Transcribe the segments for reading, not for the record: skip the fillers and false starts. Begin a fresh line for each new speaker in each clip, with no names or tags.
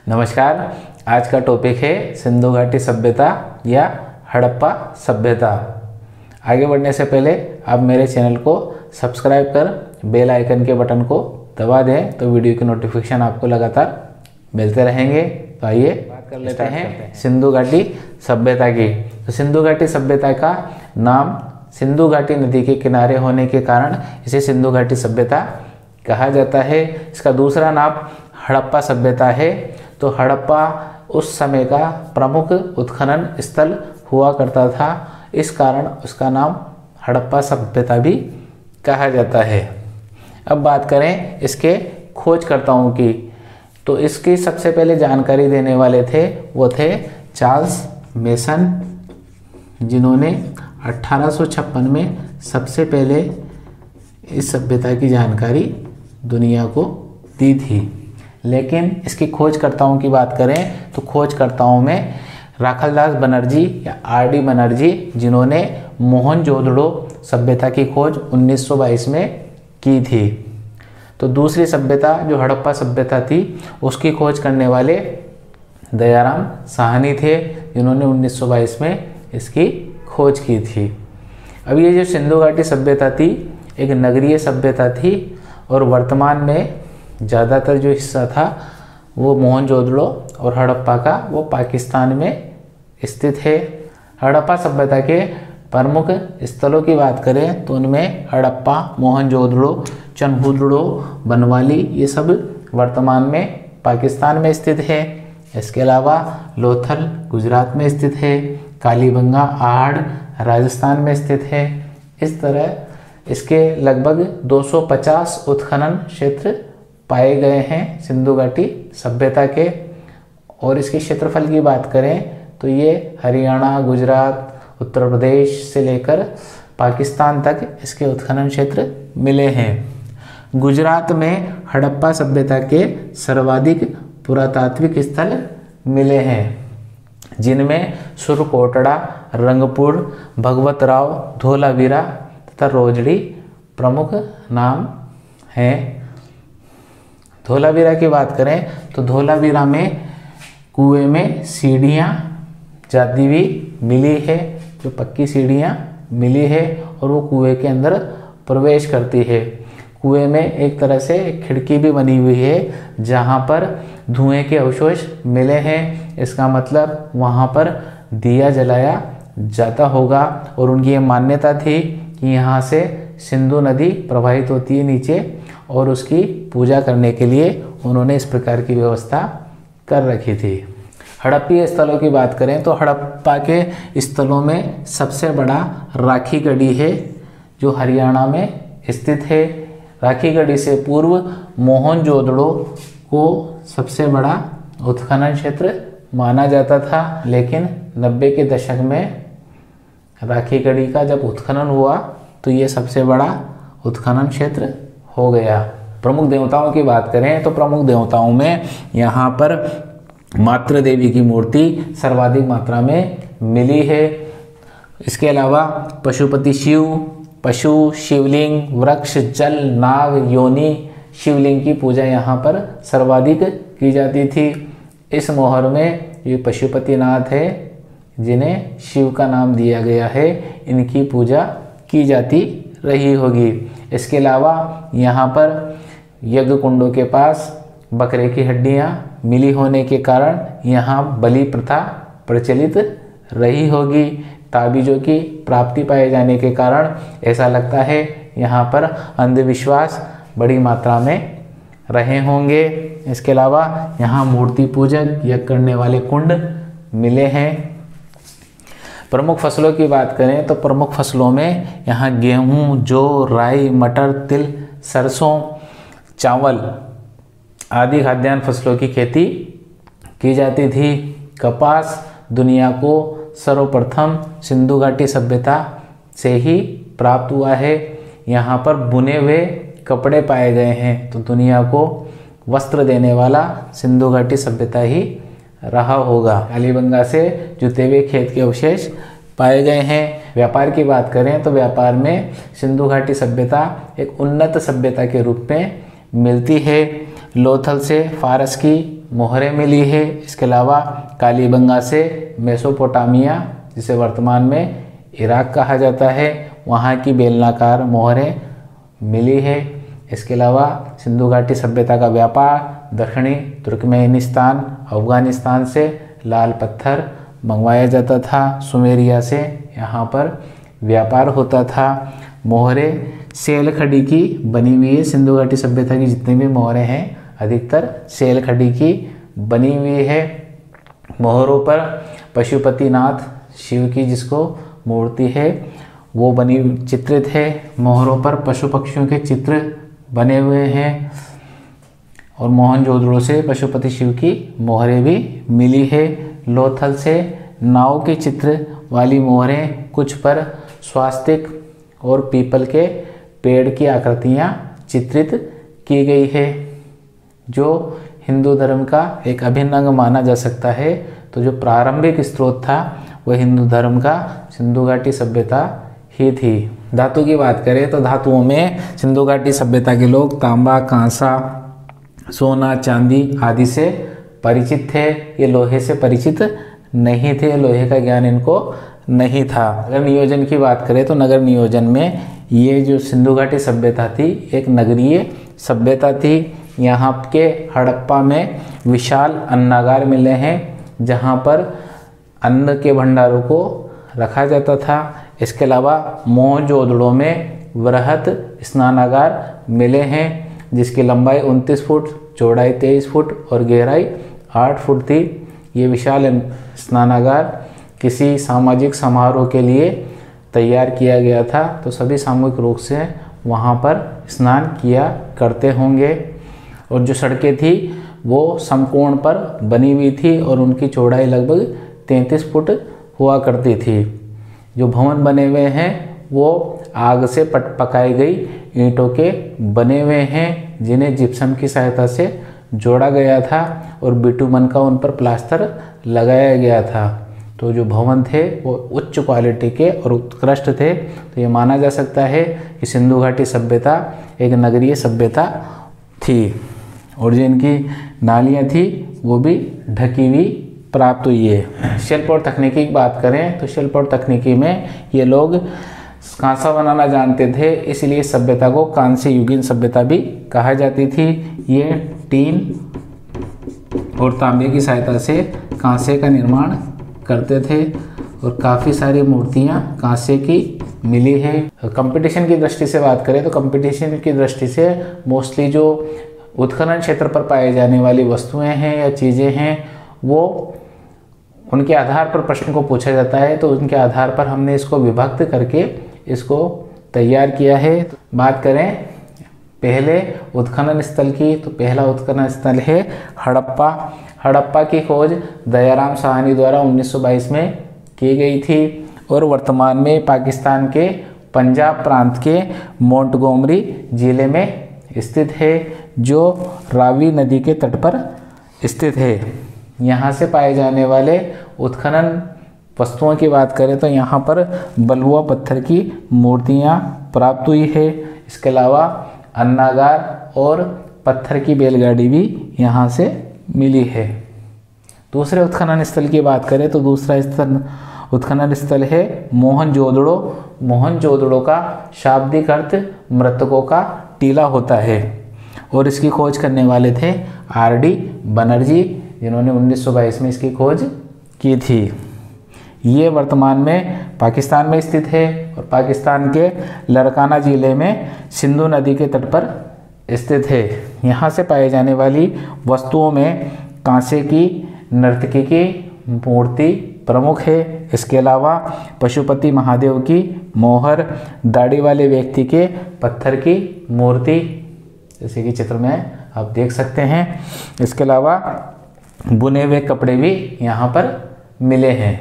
नमस्कार। आज का टॉपिक है सिंधु घाटी सभ्यता या हड़प्पा सभ्यता। आगे बढ़ने से पहले आप मेरे चैनल को सब्सक्राइब कर बेल आइकन के बटन को दबा दें तो वीडियो की नोटिफिकेशन आपको लगातार मिलते रहेंगे। तो आइए बात कर लेते हैं सिंधु घाटी सभ्यता की। तो सिंधु घाटी सभ्यता का नाम सिंधु घाटी नदी के किनारे होने के कारण इसे सिंधु घाटी सभ्यता कहा जाता है। इसका दूसरा नाम हड़प्पा सभ्यता है। तो हड़प्पा उस समय का प्रमुख उत्खनन स्थल हुआ करता था, इस कारण उसका नाम हड़प्पा सभ्यता भी कहा जाता है। अब बात करें इसके खोजकर्ताओं की, तो इसकी सबसे पहले जानकारी देने वाले थे वो थे चार्ल्स मेसन, जिन्होंने 1856 में सबसे पहले इस सभ्यता की जानकारी दुनिया को दी थी। लेकिन इसकी खोजकर्ताओं की बात करें तो खोजकर्ताओं में राखलदास बनर्जी या आर.डी. बनर्जी, जिन्होंने मोहनजोदड़ो सभ्यता की खोज 1922 में की थी। तो दूसरी सभ्यता जो हड़प्पा सभ्यता थी उसकी खोज करने वाले दयाराम साहनी थे, जिन्होंने 1922 में इसकी खोज की थी। अब ये जो सिंधु घाटी सभ्यता थी एक नगरीय सभ्यता थी और वर्तमान में ज़्यादातर जो हिस्सा था वो मोहनजोदड़ो और हड़प्पा का वो पाकिस्तान में स्थित है। हड़प्पा सभ्यता के प्रमुख स्थलों की बात करें तो उनमें हड़प्पा, मोहनजोदड़ो, चनहुदड़ो, बनवाली ये सब वर्तमान में पाकिस्तान में स्थित है। इसके अलावा लोथल गुजरात में स्थित है, कालीबंगा आहड़ राजस्थान में स्थित है। इस तरह इसके लगभग 250 उत्खनन क्षेत्र पाए गए हैं सिंधु घाटी सभ्यता के। और इसके क्षेत्रफल की बात करें तो ये हरियाणा, गुजरात, उत्तर प्रदेश से लेकर पाकिस्तान तक इसके उत्खनन क्षेत्र मिले हैं। गुजरात में हड़प्पा सभ्यता के सर्वाधिक पुरातात्विक स्थल मिले हैं, जिनमें सुरकोटड़ा, रंगपुर, भगवतराव, धोलावीरा तथा रोजड़ी प्रमुख नाम हैं। धोलावीरा की बात करें तो धोलावीरा में कुएं में सीढ़ियाँ जाती हुई मिली है, जो पक्की सीढ़ियाँ मिली है और वो कुएं के अंदर प्रवेश करती है। कुएं में एक तरह से एक खिड़की भी बनी हुई है जहाँ पर धुएं के अवशेष मिले हैं। इसका मतलब वहाँ पर दिया जलाया जाता होगा और उनकी ये मान्यता थी कि यहाँ से सिंधु नदी प्रवाहित होती है नीचे और उसकी पूजा करने के लिए उन्होंने इस प्रकार की व्यवस्था कर रखी थी। हड़प्पीय स्थलों की बात करें तो हड़प्पा के स्थलों में सबसे बड़ा राखी गढ़ी है, जो हरियाणा में स्थित है। राखी गढ़ी से पूर्व मोहनजोदड़ो को सबसे बड़ा उत्खनन क्षेत्र माना जाता था, लेकिन 90 के दशक में राखी गढ़ी का जब उत्खनन हुआ तो ये सबसे बड़ा उत्खनन क्षेत्र हो गया। प्रमुख देवताओं की बात करें तो प्रमुख देवताओं में यहाँ पर मातृ देवी की मूर्ति सर्वाधिक मात्रा में मिली है। इसके अलावा पशुपति शिव, पशु, शिवलिंग, वृक्ष, जल, नाग, योनि, शिवलिंग की पूजा यहाँ पर सर्वाधिक की जाती थी। इस मोहर में ये पशुपतिनाथ है, जिन्हें शिव का नाम दिया गया है, इनकी पूजा की जाती रही होगी। इसके अलावा यहाँ पर यज्ञ कुंडों के पास बकरे की हड्डियाँ मिली होने के कारण यहाँ बलि प्रथा प्रचलित रही होगी। ताबीज़ों की प्राप्ति पाए जाने के कारण ऐसा लगता है यहाँ पर अंधविश्वास बड़ी मात्रा में रहे होंगे। इसके अलावा यहाँ मूर्ति पूजक यज्ञ करने वाले कुंड मिले हैं। प्रमुख फसलों की बात करें तो प्रमुख फसलों में यहाँ गेहूँ, जौ, राई, मटर, तिल, सरसों, चावल आदि खाद्यान्न फसलों की खेती की जाती थी। कपास दुनिया को सर्वप्रथम सिंधु घाटी सभ्यता से ही प्राप्त हुआ है। यहाँ पर बुने हुए कपड़े पाए गए हैं, तो दुनिया को वस्त्र देने वाला सिंधु घाटी सभ्यता ही रहा होगा। कालीबंगा से जुते हुए खेत के अवशेष पाए गए हैं। व्यापार की बात करें तो व्यापार में सिंधु घाटी सभ्यता एक उन्नत सभ्यता के रूप में मिलती है। लोथल से फारस की मोहरें मिली है। इसके अलावा कालीबंगा से मेसोपोटामिया, जिसे वर्तमान में इराक कहा जाता है, वहाँ की बेलनाकार मोहरें मिली है। इसके अलावा सिंधु घाटी सभ्यता का व्यापार दक्षिणी तुर्कमेनिस्तान, अफगानिस्तान से लाल पत्थर मंगवाया जाता था। सुमेरिया से यहाँ पर व्यापार होता था। मोहरें सेल खड़ी की बनी हुई है। सिंधु घाटी सभ्यता की जितनी भी मोहरें हैं अधिकतर सेल खड़ी की बनी हुई है। मोहरों पर पशुपतिनाथ शिव की जिसको मूर्ति है वो बनी चित्रित है। मोहरों पर पशु पक्षियों के चित्र बने हुए हैं और मोहनजोदड़ो से पशुपति शिव की मोहरें भी मिली है। लोथल से नाव के चित्र वाली मोहरें, कुछ पर स्वास्तिक और पीपल के पेड़ की आकृतियाँ चित्रित की गई है, जो हिंदू धर्म का एक अभिन्न अंग माना जा सकता है। तो जो प्रारंभिक स्रोत था वह हिंदू धर्म का सिंधु घाटी सभ्यता ही थी। धातु की बात करें तो धातुओं में सिंधु घाटी सभ्यता के लोग तांबा, कांसा, सोना, चांदी आदि से परिचित थे। ये लोहे से परिचित नहीं थे, लोहे का ज्ञान इनको नहीं था। नगर नियोजन की बात करें तो नगर नियोजन में ये जो सिंधु घाटी सभ्यता थी एक नगरीय सभ्यता थी। यहाँ के हड़प्पा में विशाल अन्नागार मिले हैं जहाँ पर अन्न के भंडारों को रखा जाता था। इसके अलावा मोहनजोदड़ो में वृहत स्नानागार मिले हैं जिसकी लंबाई 29 फुट, चौड़ाई 23 फुट और गहराई 8 फुट थी। ये विशाल स्नानागार किसी सामाजिक समारोह के लिए तैयार किया गया था, तो सभी सामूहिक रूप से वहाँ पर स्नान किया करते होंगे। और जो सड़कें थी वो समकोण पर बनी हुई थी और उनकी चौड़ाई लगभग 33 फुट हुआ करती थी। जो भवन बने हुए हैं वो आग से पकाई गई ईंटों के बने हुए हैं जिन्हें जिप्सम की सहायता से जोड़ा गया था और बिटुमन का उन पर प्लास्टर लगाया गया था। तो जो भवन थे वो उच्च क्वालिटी के और उत्कृष्ट थे। तो ये माना जा सकता है कि सिंधु घाटी सभ्यता एक नगरीय सभ्यता थी और जो इनकी नालियाँ थी वो भी ढकी हुई प्राप्त हुई है। शिल्प और तकनीकी की बात करें तो शिल्प और तकनीकी में ये लोग कांसा बनाना जानते थे, इसलिए सभ्यता को कांस्य युगीन सभ्यता भी कहा जाती थी। ये टीन और तांबे की सहायता से कांसे का निर्माण करते थे और काफ़ी सारी मूर्तियाँ कांसे की मिली है। कंपटीशन की दृष्टि से बात करें तो कंपटीशन की दृष्टि से मोस्टली जो उत्खनन क्षेत्र पर पाए जाने वाली वस्तुएं हैं या चीज़ें हैं वो उनके आधार पर प्रश्न को पूछा जाता है, तो उनके आधार पर हमने इसको विभक्त करके इसको तैयार किया है। बात करें पहले उत्खनन स्थल की तो पहला उत्खनन स्थल है हड़प्पा। हड़प्पा की खोज दयाराम साहनी द्वारा 1922 में की गई थी और वर्तमान में पाकिस्तान के पंजाब प्रांत के मोंटगोमरी ज़िले में स्थित है, जो रावी नदी के तट पर स्थित है। यहाँ से पाए जाने वाले उत्खनन वस्तुओं की बात करें तो यहाँ पर बलुआ पत्थर की मूर्तियाँ प्राप्त हुई है। इसके अलावा अन्नागार और पत्थर की बैलगाड़ी भी यहाँ से मिली है। दूसरे उत्खनन स्थल की बात करें तो दूसरा उत्खनन स्थल है मोहनजोदड़ो। मोहनजोदड़ो का शाब्दिक अर्थ मृतकों का टीला होता है और इसकी खोज करने वाले थे R.D. बनर्जी, जिन्होंने 1922 में इसकी खोज की थी। ये वर्तमान में पाकिस्तान में स्थित है और पाकिस्तान के लड़काना ज़िले में सिंधु नदी के तट पर स्थित है। यहाँ से पाई जाने वाली वस्तुओं में कांसे की नर्तकी की मूर्ति प्रमुख है। इसके अलावा पशुपति महादेव की मोहर, दाढ़ी वाले व्यक्ति के पत्थर की मूर्ति जैसे कि चित्र में आप देख सकते हैं। इसके अलावा बुने हुए कपड़े भी यहाँ पर मिले हैं।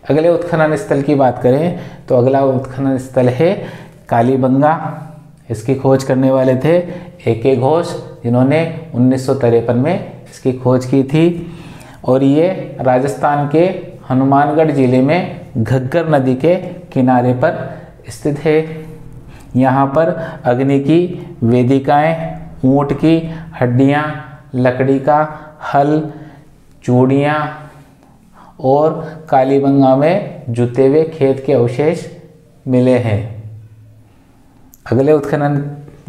अगले उत्खनन स्थल की बात करें तो अगला उत्खनन स्थल है कालीबंगा। इसकी खोज करने वाले थे A.K. घोष, जिन्होंने 1953 में इसकी खोज की थी और ये राजस्थान के हनुमानगढ़ ज़िले में घग्गर नदी के किनारे पर स्थित है। यहाँ पर अग्नि की वेदिकाएं, ऊँट की हड्डियाँ, लकड़ी का हल, चूड़ियाँ और कालीबंगा में जुते हुए खेत के अवशेष मिले हैं। अगले उत्खनन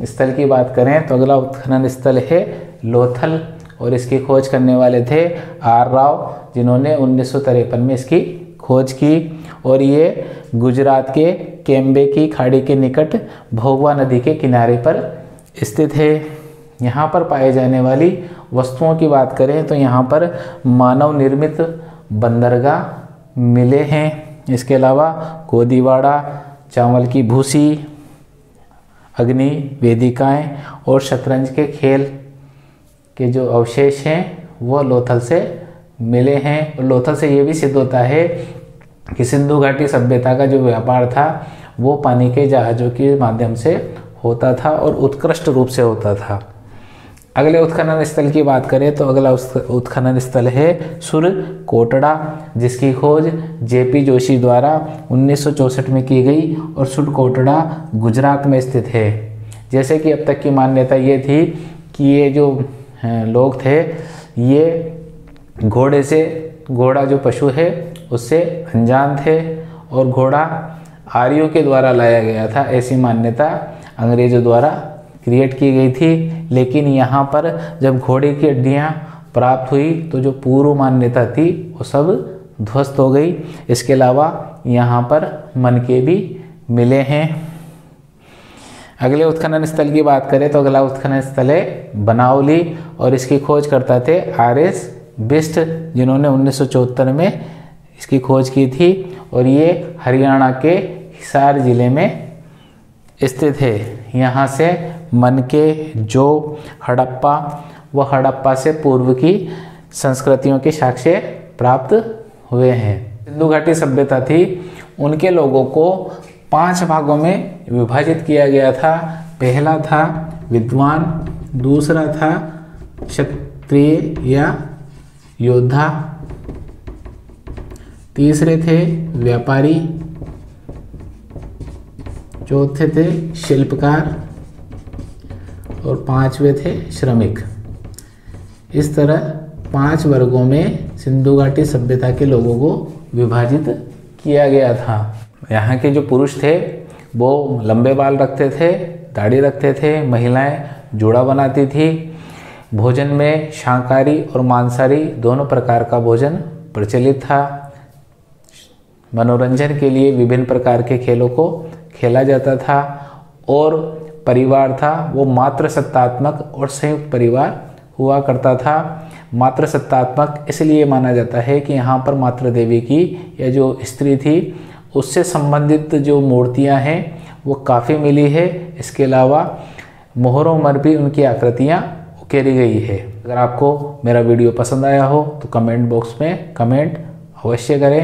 स्थल की बात करें तो अगला उत्खनन स्थल है लोथल और इसकी खोज करने वाले थे आर राव, जिन्होंने 1953 में इसकी खोज की और ये गुजरात के केम्बे की खाड़ी के निकट भोगवा नदी के किनारे पर स्थित है। यहाँ पर पाए जाने वाली वस्तुओं की बात करें तो यहाँ पर मानव निर्मित बंदरगाह मिले हैं। इसके अलावा गोदीवाड़ा, चावल की भूसी, अग्नि वेदिकाएं और शतरंज के खेल के जो अवशेष हैं वो लोथल से मिले हैं। और लोथल से ये भी सिद्ध होता है कि सिंधु घाटी सभ्यता का जो व्यापार था वो पानी के जहाज़ों के माध्यम से होता था और उत्कृष्ट रूप से होता था। अगले उत्खनन स्थल की बात करें तो अगला उत्खनन स्थल है सुरकोटड़ा, जिसकी खोज जेपी जोशी द्वारा 1964 में की गई और सुरकोटड़ा गुजरात में स्थित है। जैसे कि अब तक की मान्यता ये थी कि ये जो लोग थे ये घोड़ा जो पशु है उससे अनजान थे और घोड़ा आर्यों के द्वारा लाया गया था, ऐसी मान्यता अंग्रेज़ों द्वारा क्रिएट की गई थी। लेकिन यहाँ पर जब घोड़े की हड्डियाँ प्राप्त हुई तो जो पूर्व मान्यता थी वो सब ध्वस्त हो गई। इसके अलावा यहाँ पर मनके भी मिले हैं। अगले उत्खनन स्थल की बात करें तो अगला उत्खनन स्थल है बनावली और इसकी खोज करता थे आर.एस. बिष्ट, जिन्होंने 1974 में इसकी खोज की थी और ये हरियाणा के हिसार ज़िले में स्थित है। यहाँ से मनके, जो हड़प्पा व हड़प्पा से पूर्व की संस्कृतियों के साक्ष्य प्राप्त हुए हैं। सिंधु घाटी सभ्यता थी, उनके लोगों को 5 भागों में विभाजित किया गया था। पहला था विद्वान, दूसरा था क्षत्रिय या योद्धा, तीसरे थे व्यापारी, चौथे थे शिल्पकार और 5वें थे श्रमिक। इस तरह 5 वर्गों में सिंधु घाटी सभ्यता के लोगों को विभाजित किया गया था। यहाँ के जो पुरुष थे वो लंबे बाल रखते थे, दाढ़ी रखते थे, महिलाएं जूड़ा बनाती थी। भोजन में शाकाहारी और मांसाहारी दोनों प्रकार का भोजन प्रचलित था। मनोरंजन के लिए विभिन्न प्रकार के खेलों को खेला जाता था और परिवार था वो मातृसत्तात्मक और संयुक्त परिवार हुआ करता था। मातृसत्तात्मक इसलिए माना जाता है कि यहाँ पर मातृ देवी की या जो स्त्री थी उससे संबंधित जो मूर्तियाँ हैं वो काफ़ी मिली है। इसके अलावा मोहरों पर भी उनकी आकृतियाँ उकेरी गई है। अगर आपको मेरा वीडियो पसंद आया हो तो कमेंट बॉक्स में कमेंट अवश्य करें।